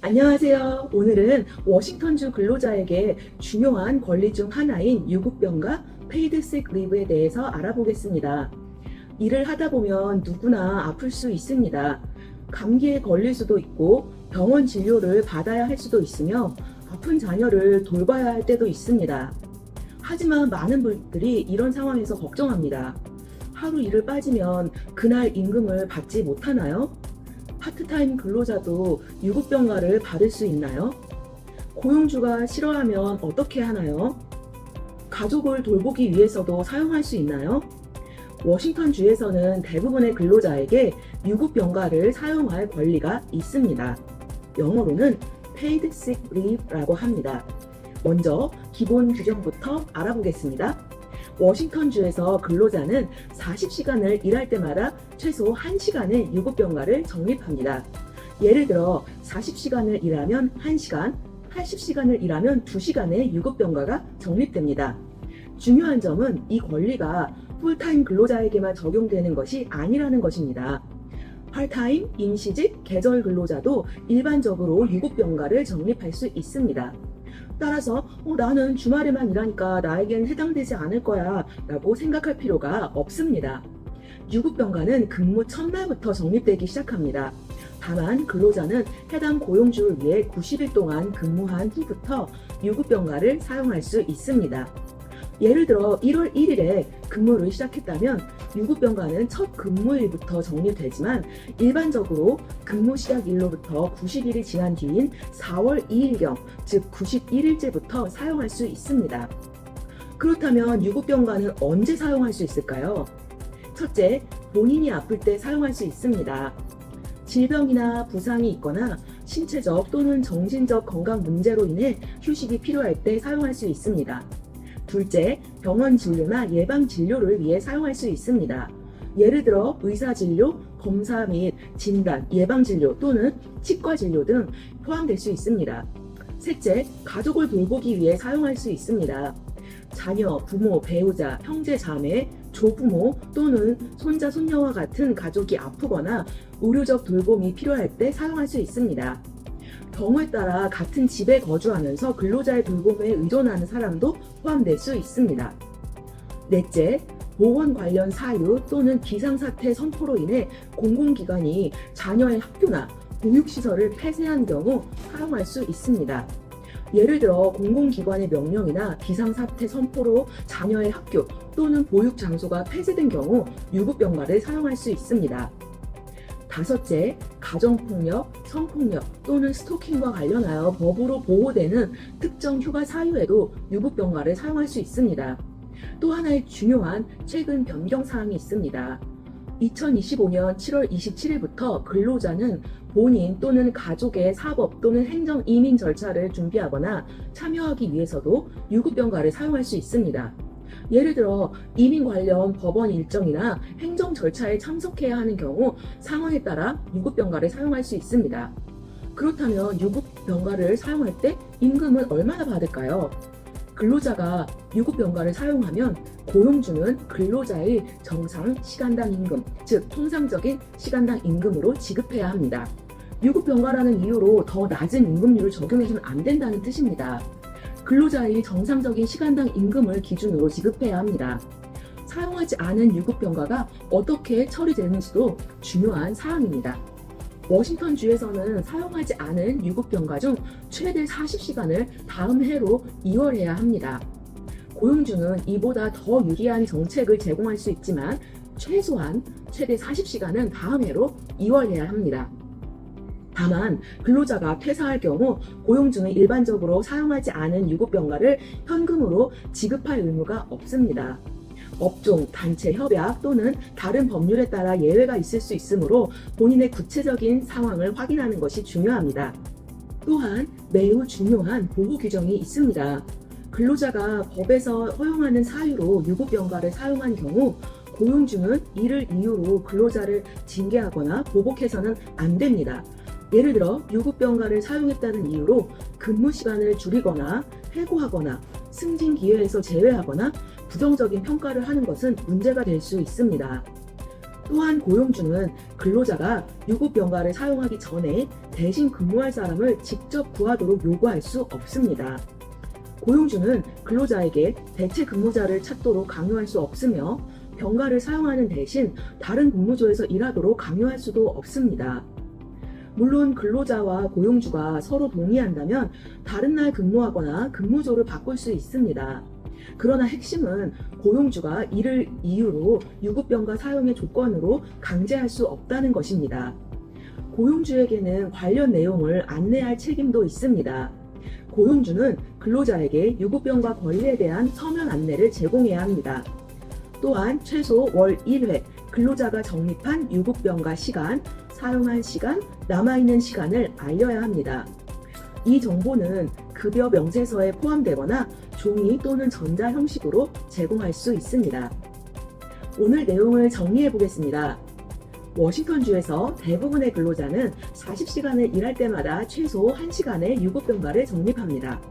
안녕하세요. 오늘은 워싱턴주 근로자에게 중요한 권리 중 하나인 유급병가 페이드 식 리브에 대해서 알아보겠습니다. 일을 하다 보면 누구나 아플 수 있습니다. 감기에 걸릴 수도 있고 병원 진료를 받아야 할 수도 있으며 아픈 자녀를 돌봐야 할 때도 있습니다. 하지만 많은 분들이 이런 상황에서 걱정합니다. 하루 일을 빠지면 그날 임금을 받지 못하나요? 파트타임 근로자도 유급병가를 받을 수 있나요? 고용주가 싫어하면 어떻게 하나요? 가족을 돌보기 위해서도 사용할 수 있나요? 워싱턴주에서는 대부분의 근로자에게 유급병가를 사용할 권리가 있습니다. 영어로는 Paid Sick Leave라고 합니다. 먼저 기본 규정부터 알아보겠습니다. 워싱턴주에서 근로자는 40시간을 일할 때마다 최소 1시간의 유급병가를 적립합니다. 예를 들어 40시간을 일하면 1시간, 80시간을 일하면 2시간의 유급병가가 적립됩니다. 중요한 점은 이 권리가 풀타임 근로자에게만 적용되는 것이 아니라는 것입니다. 파트타임, 임시직, 계절 근로자도 일반적으로 유급병가를 적립할 수 있습니다. 따라서 나는 주말에만 일하니까 나에겐 해당되지 않을 거야 라고 생각할 필요가 없습니다. 유급병가는 근무 첫날부터 적립되기 시작합니다. 다만 근로자는 해당 고용주를 위해 90일 동안 근무한 후부터 유급병가를 사용할 수 있습니다. 예를 들어 1월 1일에 근무를 시작했다면 유급병가는 첫 근무일부터 적립되지만 일반적으로 근무 시작일로부터 90일이 지난 뒤인 4월 2일경, 즉 91일째부터 사용할 수 있습니다. 그렇다면 유급병가는 언제 사용할 수 있을까요? 첫째, 본인이 아플 때 사용할 수 있습니다. 질병이나 부상이 있거나 신체적 또는 정신적 건강 문제로 인해 휴식이 필요할 때 사용할 수 있습니다. 둘째, 병원 진료나 예방 진료를 위해 사용할 수 있습니다. 예를 들어 의사 진료, 검사 및 진단, 예방 진료 또는 치과 진료 등 포함될 수 있습니다. 셋째, 가족을 돌보기 위해 사용할 수 있습니다. 자녀, 부모, 배우자, 형제, 자매, 조부모 또는 손자, 손녀와 같은 가족이 아프거나 의료적 돌봄이 필요할 때 사용할 수 있습니다. 경우에 따라 같은 집에 거주하면서 근로자의 돌봄에 의존하는 사람도 포함될 수 있습니다. 넷째, 보건 관련 사유 또는 비상사태 선포로 인해 공공기관이 자녀의 학교나 보육시설을 폐쇄한 경우 사용할 수 있습니다. 예를 들어 공공기관의 명령이나 비상사태 선포로 자녀의 학교 또는 보육장소가 폐쇄된 경우 유급병가를 사용할 수 있습니다. 다섯째, 가정폭력, 성폭력 또는 스토킹과 관련하여 법으로 보호되는 특정 휴가 사유에도 유급병가를 사용할 수 있습니다. 또 하나의 중요한 최근 변경 사항이 있습니다. 2025년 7월 27일부터 근로자는 본인 또는 가족의 사법 또는 행정 이민 절차를 준비하거나 참여하기 위해서도 유급병가를 사용할 수 있습니다. 예를 들어 이민 관련 법원 일정이나 행정 절차에 참석해야 하는 경우 상황에 따라 유급병가를 사용할 수 있습니다. 그렇다면 유급병가를 사용할 때 임금은 얼마나 받을까요? 근로자가 유급병가를 사용하면 고용주는 근로자의 정상 시간당 임금, 즉 통상적인 시간당 임금으로 지급해야 합니다. 유급병가라는 이유로 더 낮은 임금률을 적용해서는 안 된다는 뜻입니다. 근로자의 정상적인 시간당 임금을 기준으로 지급해야 합니다. 사용하지 않은 유급병가가 어떻게 처리되는지도 중요한 사항입니다. 워싱턴주에서는 사용하지 않은 유급병가 중 최대 40시간을 다음 해로 이월해야 합니다. 고용주는 이보다 더 유리한 정책을 제공할 수 있지만 최소한 최대 40시간은 다음 해로 이월해야 합니다. 다만 근로자가 퇴사할 경우 고용주는 일반적으로 사용하지 않은 유급병가를 현금으로 지급할 의무가 없습니다. 업종, 단체 협약 또는 다른 법률에 따라 예외가 있을 수 있으므로 본인의 구체적인 상황을 확인하는 것이 중요합니다. 또한 매우 중요한 보호 규정이 있습니다. 근로자가 법에서 허용하는 사유로 유급병가를 사용한 경우 고용주는 이를 이유로 근로자를 징계하거나 보복해서는 안 됩니다. 예를 들어 유급병가를 사용했다는 이유로 근무 시간을 줄이거나 해고하거나 승진 기회에서 제외하거나 부정적인 평가를 하는 것은 문제가 될 수 있습니다. 또한 고용주는 근로자가 유급병가를 사용하기 전에 대신 근무할 사람을 직접 구하도록 요구할 수 없습니다. 고용주는 근로자에게 대체 근무자를 찾도록 강요할 수 없으며 병가를 사용하는 대신 다른 근무조에서 일하도록 강요할 수도 없습니다. 물론 근로자와 고용주가 서로 동의한다면 다른 날 근무하거나 근무조를 바꿀 수 있습니다. 그러나 핵심은 고용주가 이를 이유로 유급병가 사용의 조건으로 강제할 수 없다는 것입니다. 고용주에게는 관련 내용을 안내할 책임도 있습니다. 고용주는 근로자에게 유급병가 권리에 대한 서면 안내를 제공해야 합니다. 또한 최소 월 1회 근로자가 적립한 유급병가 시간, 사용한 시간, 남아있는 시간을 알려야 합니다. 이 정보는 급여 명세서에 포함되거나 종이 또는 전자 형식으로 제공할 수 있습니다. 오늘 내용을 정리해 보겠습니다. 워싱턴주에서 대부분의 근로자는 40시간을 일할 때마다 최소 1시간의 유급병가를 적립합니다.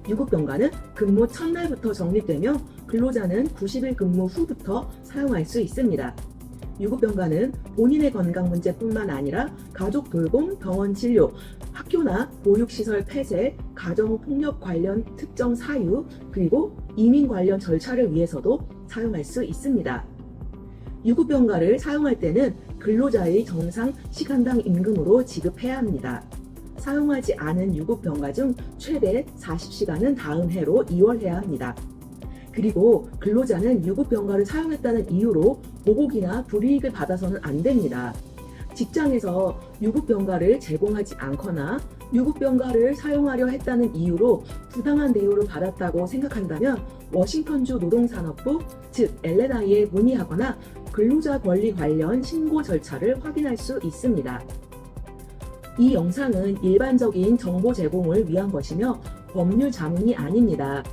유급병가는 근무 첫날부터 적립되며 근로자는 90일 근무 후부터 사용할 수 있습니다. 유급병가는 본인의 건강 문제뿐만 아니라 가족 돌봄, 병원 진료, 학교나 보육시설 폐쇄, 가정폭력 관련 특정 사유, 그리고 이민 관련 절차를 위해서도 사용할 수 있습니다. 유급병가를 사용할 때는 근로자의 정상 시간당 임금으로 지급해야 합니다. 사용하지 않은 유급병가 중 최대 40시간은 다음 해로 이월해야 합니다. 그리고 근로자는 유급병가를 사용했다는 이유로 보복이나 불이익을 받아서는 안 됩니다. 직장에서 유급병가를 제공하지 않거나 유급병가를 사용하려 했다는 이유로 부당한 대우를 받았다고 생각한다면 워싱턴주 노동산업부, 즉 LNI에 문의하거나 근로자 권리 관련 신고 절차를 확인할 수 있습니다. 이 영상은 일반적인 정보 제공을 위한 것이며 법률 자문이 아닙니다.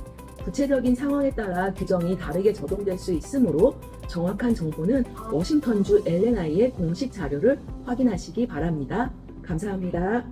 구체적인 상황에 따라 규정이 다르게 적용될 수 있으므로 정확한 정보는 워싱턴주 LNI의 공식 자료를 확인하시기 바랍니다. 감사합니다.